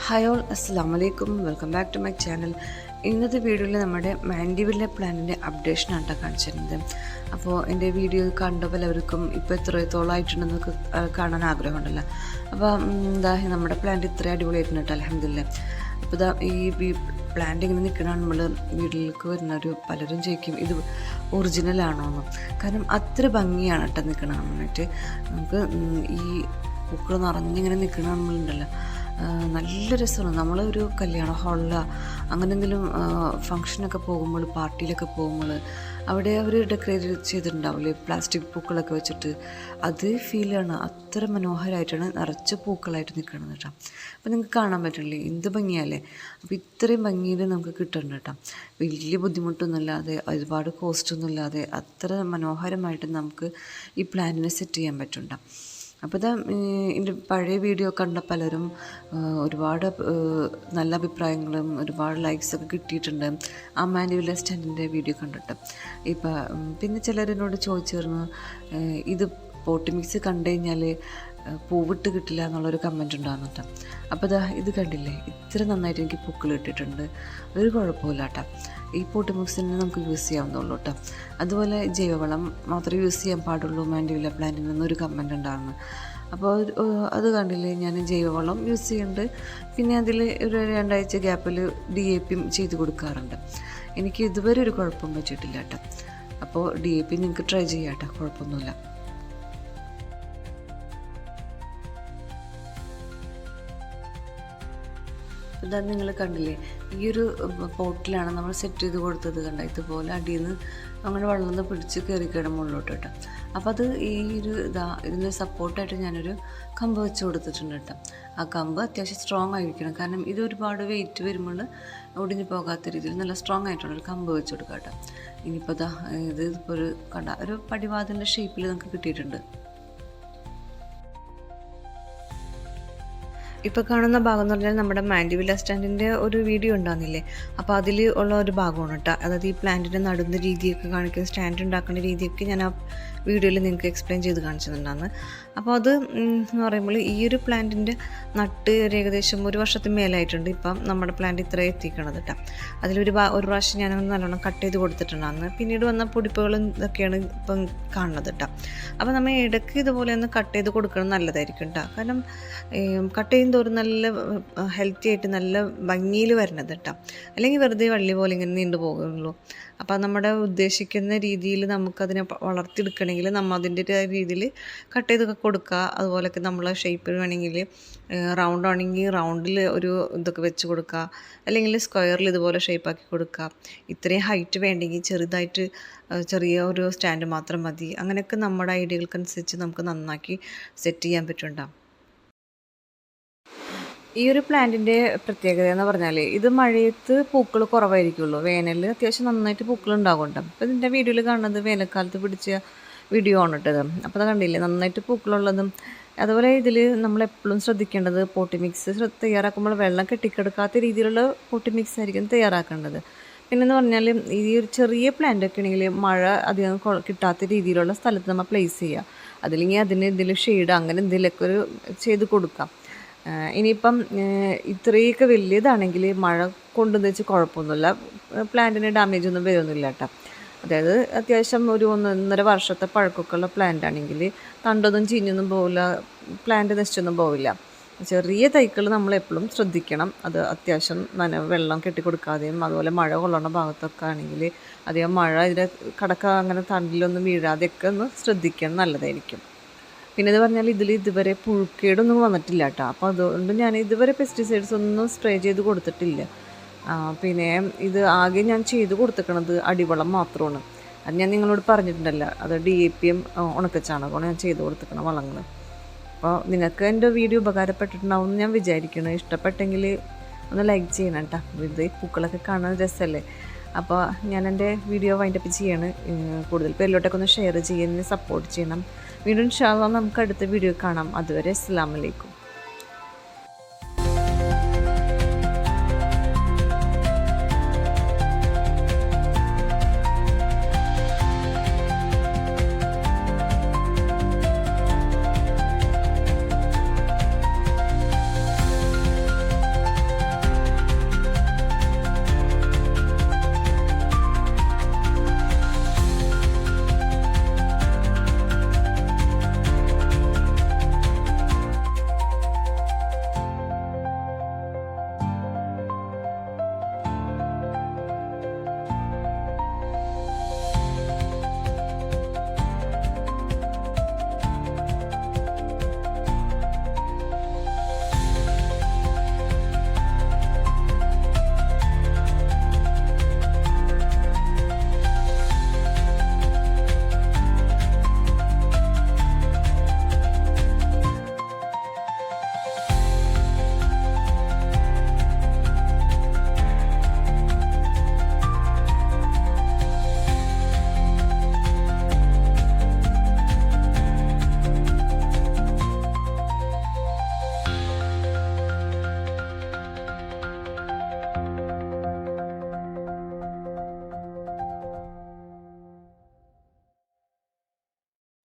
Hi all, അസ്സലാമു അലൈക്കും. Welcome back to my channel. ഇന്നത്തെ വീഡിയോയിൽ നമ്മുടെ മാൻഡിവില്ല പ്ലാനിൻ്റെ അപ്ഡേഷനാണ് കാണിച്ചിരുന്നത്. അപ്പോൾ എൻ്റെ വീഡിയോ കണ്ട പലവർക്കും ഇപ്പോൾ എത്രത്തോളമായിട്ടുണ്ടെന്നൊക്കെ കാണാൻ ആഗ്രഹമുണ്ടല്ലോ. അപ്പോൾ നമ്മുടെ പ്ലാന്റ് ഇത്ര അടിപൊളിയായിട്ടുണ്ട് കേട്ടോ, അൽഹംദുലില്ലാ. അപ്പോൾ ഈ പ്ലാന്റ് ഇങ്ങനെ നിൽക്കണതാണ് നമ്മൾ വീട്ടിലേക്ക് വരുന്നവർ പലരും ചോദിക്കും ഇത് ഒറിജിനലാണോ എന്ന്. കാരണം അത്ര ഭംഗിയാണ് കേട്ടോ നിൽക്കണം നന്നായിട്ട്. നമുക്ക് ഈ പൂക്കൾ നിറഞ്ഞിങ്ങനെ നിൽക്കണ നമ്മളുണ്ടല്ലോ, നല്ല രസമാണ്. നമ്മളൊരു കല്യാണ ഹാളിലോ അങ്ങനെ എന്തെങ്കിലും ഫങ്ഷനൊക്കെ പോകുമ്പോൾ, പാർട്ടിയിലൊക്കെ പോകുമ്പോൾ അവിടെ അവർ ഡെക്കറേറ്റ് ചെയ്തിട്ടുണ്ടാവില്ലേ പ്ലാസ്റ്റിക് പൂക്കളൊക്കെ വെച്ചിട്ട്, അത് ഫീലാണ്. അത്ര മനോഹരമായിട്ടാണ് നിറച്ച് പൂക്കളായിട്ട് നിൽക്കുന്നത് കേട്ടോ. അപ്പോൾ നിങ്ങൾക്ക് കാണാൻ പറ്റില്ലേ എന്ത് ഭംഗിയല്ലേ. അപ്പോൾ ഇത്രയും ഭംഗിയിൽ നമുക്ക് കിട്ടുന്നുണ്ട് കേട്ടോ. വലിയ ബുദ്ധിമുട്ടൊന്നുമില്ലാതെ ഒരുപാട് കോസ്റ്റൊന്നുമില്ലാതെ അത്ര മനോഹരമായിട്ട് നമുക്ക് ഈ പ്ലാന്റിനെ സെറ്റ് ചെയ്യാൻ പറ്റുന്നുണ്ടോ. അപ്പോൾ എൻ്റെ പഴയ വീഡിയോ കണ്ട പലരും ഒരുപാട് നല്ല അഭിപ്രായങ്ങളും ഒരുപാട് ലൈക്സൊക്കെ കിട്ടിയിട്ടുണ്ട് ആ മാൻഡിവില്ല സ്റ്റാൻഡിൻ്റെ വീഡിയോ കണ്ടിട്ട്. ഇപ്പം പിന്നെ ചിലരെന്നോട് ചോദിച്ചിരുന്നു ഇത് പോട്ടി മിക്സ് കണ്ടു കഴിഞ്ഞാൽ പൂവിട്ട് കിട്ടില്ല എന്നുള്ളൊരു കമൻറ്റ് ഉണ്ടാകുന്നു കേട്ടോ. അപ്പോൾ ഇത് കണ്ടില്ലേ, ഇത്ര നന്നായിട്ട് എനിക്ക് പൂക്കൾ ഇട്ടിട്ടുണ്ട്, ഒരു കുഴപ്പമില്ല കേട്ടോ. ഈ പോട്ടി മിക്സിന് നമുക്ക് യൂസ് ചെയ്യാവുന്നുള്ളൂ കേട്ടോ. അതുപോലെ ജൈവവളം മാത്രമേ യൂസ് ചെയ്യാൻ പാടുള്ളൂ മാൻഡിവില്ല പ്ലാന്റിൽ നിന്നൊരു കമൻറ്റ് ഉണ്ടായിരുന്നു. അപ്പോൾ അത് കണ്ടില്ലേ, ഞാൻ ജൈവവളം യൂസ് ചെയ്യുന്നുണ്ട്. പിന്നെ അതിൽ ഒരു 2 ആഴ്ച ഗ്യാപ്പിൽ DAP ചെയ്ത് കൊടുക്കാറുണ്ട്. എനിക്ക് ഇതുവരെ ഒരു കുഴപ്പം പറ്റിയിട്ടില്ല കേട്ടോ. അപ്പോൾ DAP നിങ്ങൾക്ക് ട്രൈ ചെയ്യാം കേട്ടോ, കുഴപ്പമൊന്നുമില്ല. ഇതാ നിങ്ങൾ കണ്ടില്ലേ, ഈ ഒരു പോട്ടിലാണ് നമ്മൾ സെറ്റ് ചെയ്ത് കൊടുത്തത് കണ്ട. ഇതുപോലെ അടിയിൽ നിന്ന് അങ്ങനെ വെള്ളം നിന്ന് പിടിച്ച് കയറിക്കിടം മുകളിലോട്ട് കേട്ടോ. അപ്പോൾ അത് ഈ ഒരു ഇതിന് സപ്പോർട്ടായിട്ട് ഞാനൊരു കമ്പ് വെച്ച് കൊടുത്തിട്ടുണ്ട് കേട്ടോ. ആ കമ്പ് അത്യാവശ്യം സ്ട്രോങ് ആയിരിക്കണം, കാരണം ഇത് ഒരുപാട് വെയിറ്റ് വരുമ്പോൾ ഒടിഞ്ഞു പോകാത്ത രീതിയിൽ നല്ല സ്ട്രോങ് ആയിട്ടുള്ളൊരു കമ്പ് വെച്ച് കൊടുക്കാം കേട്ടോ. ഇനിയിപ്പോൾ ഇതിപ്പോൾ ഒരു കണ്ട ഒരു പടിവാതിലിൻ്റെ ഷേപ്പിൽ നമുക്ക് കിട്ടിയിട്ടുണ്ട്. ഇപ്പോൾ കാണുന്ന ഭാഗം എന്ന് പറഞ്ഞാൽ നമ്മുടെ മാൻഡിവില്ല സ്റ്റാൻഡിൻ്റെ ഒരു വീഡിയോ ഉണ്ടാകുന്നില്ലേ, അപ്പോൾ അതിൽ ഉള്ള ഒരു ഭാഗമാണ് കേട്ടോ. അതായത് ഈ പ്ലാന്റിൻ്റെ നടുന്ന രീതിയൊക്കെ കാണിക്കുന്ന, സ്റ്റാൻഡ് ഉണ്ടാക്കുന്ന രീതിയൊക്കെ ഞാൻ ആ വീഡിയോയിൽ നിങ്ങൾക്ക് എക്സ്പ്ലെയിൻ ചെയ്ത് കാണിച്ചിട്ടുണ്ടാകുന്നു. അപ്പോൾ അത് എന്ന് പറയുമ്പോൾ ഈ ഒരു പ്ലാന്റിൻ്റെ നട്ട് ഏകദേശം 1 വർഷത്തിന് മേലായിട്ടുണ്ട് ഇപ്പം നമ്മുടെ പ്ലാന്റ് ഇത്ര എത്തിക്കണത് കേട്ടോ. അതിലൊരു പ്രാവശ്യം ഞാൻ നല്ലോണം കട്ട് ചെയ്ത് കൊടുത്തിട്ടുണ്ടാകുന്നു. പിന്നീട് വന്ന പൊടിപ്പുകളും ഇതൊക്കെയാണ് ഇപ്പം കാണുന്നത് കേട്ടോ. അപ്പോൾ നമ്മൾ ഇടയ്ക്ക് ഇതുപോലെ ഒന്ന് കട്ട് ചെയ്ത് കൊടുക്കണം, നല്ലതായിരിക്കും കേട്ടോ. കാരണം കട്ട് ചെയ്യുന്ന തോറും നല്ല ഹെൽത്തി ആയിട്ട് നല്ല ഭംഗിയിൽ വരണത് കേട്ടോ. അല്ലെങ്കിൽ വെറുതെ വള്ളി പോലെ ഇങ്ങനെ നീണ്ടു പോകുള്ളൂ. അപ്പോൾ നമ്മുടെ ഉദ്ദേശിക്കുന്ന രീതിയിൽ നമുക്കതിനെ വളർത്തിയെടുക്കണമെങ്കിൽ നമ്മൾ അതിൻ്റെ രീതിയിൽ കട്ട് ചെയ്തൊക്കെ കൊടുക്കുക. അതുപോലൊക്കെ നമ്മളെ ഷേപ്പിൽ വേണമെങ്കിൽ റൗണ്ട് ആണെങ്കിൽ റൗണ്ടിൽ ഒരു ഇതൊക്കെ വെച്ച് കൊടുക്കുക, അല്ലെങ്കിൽ സ്ക്വയറിൽ ഇതുപോലെ ഷേപ്പാക്കി കൊടുക്കുക. ഇത്രയും ഹൈറ്റ് വേണ്ടെങ്കിൽ ചെറുതായിട്ട് ചെറിയ ഒരു സ്റ്റാൻഡ് മാത്രം മതി. അങ്ങനെയൊക്കെ നമ്മുടെ ഐഡിയകൾക്കനുസരിച്ച് നമുക്ക് നന്നാക്കി സെറ്റ് ചെയ്യാൻ പറ്റുന്നുണ്ടാവും. ഈ ഒരു പ്ലാന്റിൻ്റെ പ്രത്യേകത എന്ന് പറഞ്ഞാൽ ഇത് മഴയത്ത് പൂക്കൾ കുറവായിരിക്കുള്ളൂ, വേനലിൽ അത്യാവശ്യം നന്നായിട്ട് പൂക്കൾ ഉണ്ടാകുന്നുണ്ട്. അപ്പോൾ ഇതിൻ്റെ വീഡിയോയിൽ കാണുന്നത് വേനൽക്കാലത്ത് പിടിച്ച വീഡിയോ ആണ് ഇട്ടത്. അപ്പോൾ അത് കണ്ടില്ലേ, നന്നായിട്ട് പൂക്കളുള്ളതും. അതുപോലെ ഇതിൽ നമ്മളെപ്പോഴും ശ്രദ്ധിക്കേണ്ടത് പോട്ടി മിക്സ് തയ്യാറാക്കുമ്പോൾ വെള്ളം കെട്ടിക്കെടുക്കാത്ത രീതിയിലുള്ള പോട്ടി മിക്സ് ആയിരിക്കും തയ്യാറാക്കേണ്ടത്. പിന്നെന്ന് പറഞ്ഞാൽ ഈ ഒരു ചെറിയ പ്ലാന്റൊക്കെ ആണെങ്കിൽ മഴ അധികം കിട്ടാത്ത രീതിയിലുള്ള സ്ഥലത്ത് നമ്മൾ പ്ലേസ് ചെയ്യുക. അതില്ലെങ്കിൽ അതിന് എന്തെങ്കിലും ഷെയ്ഡ് അങ്ങനെ എന്തെങ്കിലുമൊക്കെ ഒരു ചെയ്ത് കൊടുക്കാം. ഇനിയിപ്പം ഇത്രയൊക്കെ വലിയതാണെങ്കിൽ മഴ കൊണ്ടെന്ന് വെച്ച് കുഴപ്പമൊന്നുമില്ല, പ്ലാന്റിന് ഡാമേജ് ഒന്നും വരുന്നില്ല കേട്ടോ. അതായത് അത്യാവശ്യം ഒരു 1.5 വർഷത്തെ പഴക്കമൊക്കെ ഉള്ള പ്ലാന്റ് ആണെങ്കിൽ തണ്ടൊന്നും ചീഞ്ഞൊന്നും പോവില്ല, പ്ലാന്റ് നശിച്ചൊന്നും പോവില്ല. ചെറിയ തൈകൾ നമ്മളെപ്പോഴും ശ്രദ്ധിക്കണം. അത് അത്യാവശ്യം വെള്ളം കെട്ടിക്കൊടുക്കാതെയും അതുപോലെ മഴ കൊള്ളുന്ന ഭാഗത്തൊക്കെ ആണെങ്കിൽ അധികം മഴ ഇതിൻ്റെ അങ്ങനെ തണ്ടിലൊന്നും വീഴാതെയൊക്കെ ഒന്ന് ശ്രദ്ധിക്കണം, നല്ലതായിരിക്കും. പിന്നെ എന്ന് പറഞ്ഞാൽ ഇതിൽ ഇതുവരെ പുഴുക്കേടൊന്നും വന്നിട്ടില്ല കേട്ടോ. അപ്പോൾ അതുകൊണ്ട് ഞാൻ ഇതുവരെ പെസ്റ്റിസൈഡ്സ് ഒന്നും സ്പ്രേ ചെയ്ത് കൊടുത്തിട്ടില്ല. പിന്നെ ഇത് ആകെ ഞാൻ ചെയ്ത് കൊടുത്തിരിക്കണത് അടിവളം മാത്രമാണ്. അത് ഞാൻ നിങ്ങളോട് പറഞ്ഞിട്ടുണ്ടല്ലോ, അത് DAP ഉണക്കച്ചാണകമാണ് ഞാൻ ചെയ്ത് കൊടുത്തിരിക്കണം വളങ്ങൾ. അപ്പോൾ നിങ്ങൾക്ക് എൻ്റെ വീഡിയോ ഉപകാരപ്പെട്ടിട്ടുണ്ടാവും എന്ന് ഞാൻ വിചാരിക്കണം. ഇഷ്ടപ്പെട്ടെങ്കിൽ ഒന്ന് ലൈക്ക് ചെയ്യണം കേട്ടോ. ഇത് പൂക്കളൊക്കെ കാണാൻ രസമല്ലേ. അപ്പോൾ ഞാൻ എൻ്റെ വീഡിയോ വൈൻഡപ്പ് ചെയ്യാണ്. കൂടുതൽ പേരിലോട്ടൊക്കെ ഒന്ന് ഷെയർ ചെയ്യുന്നതിന് സപ്പോർട്ട് ചെയ്യണം. വീണ്ടും ഇൻഷാ അല്ലാഹ് നമുക്ക് അടുത്ത വീഡിയോ കാണാം. അതുവരെ അസ്സലാമു അലൈക്കും.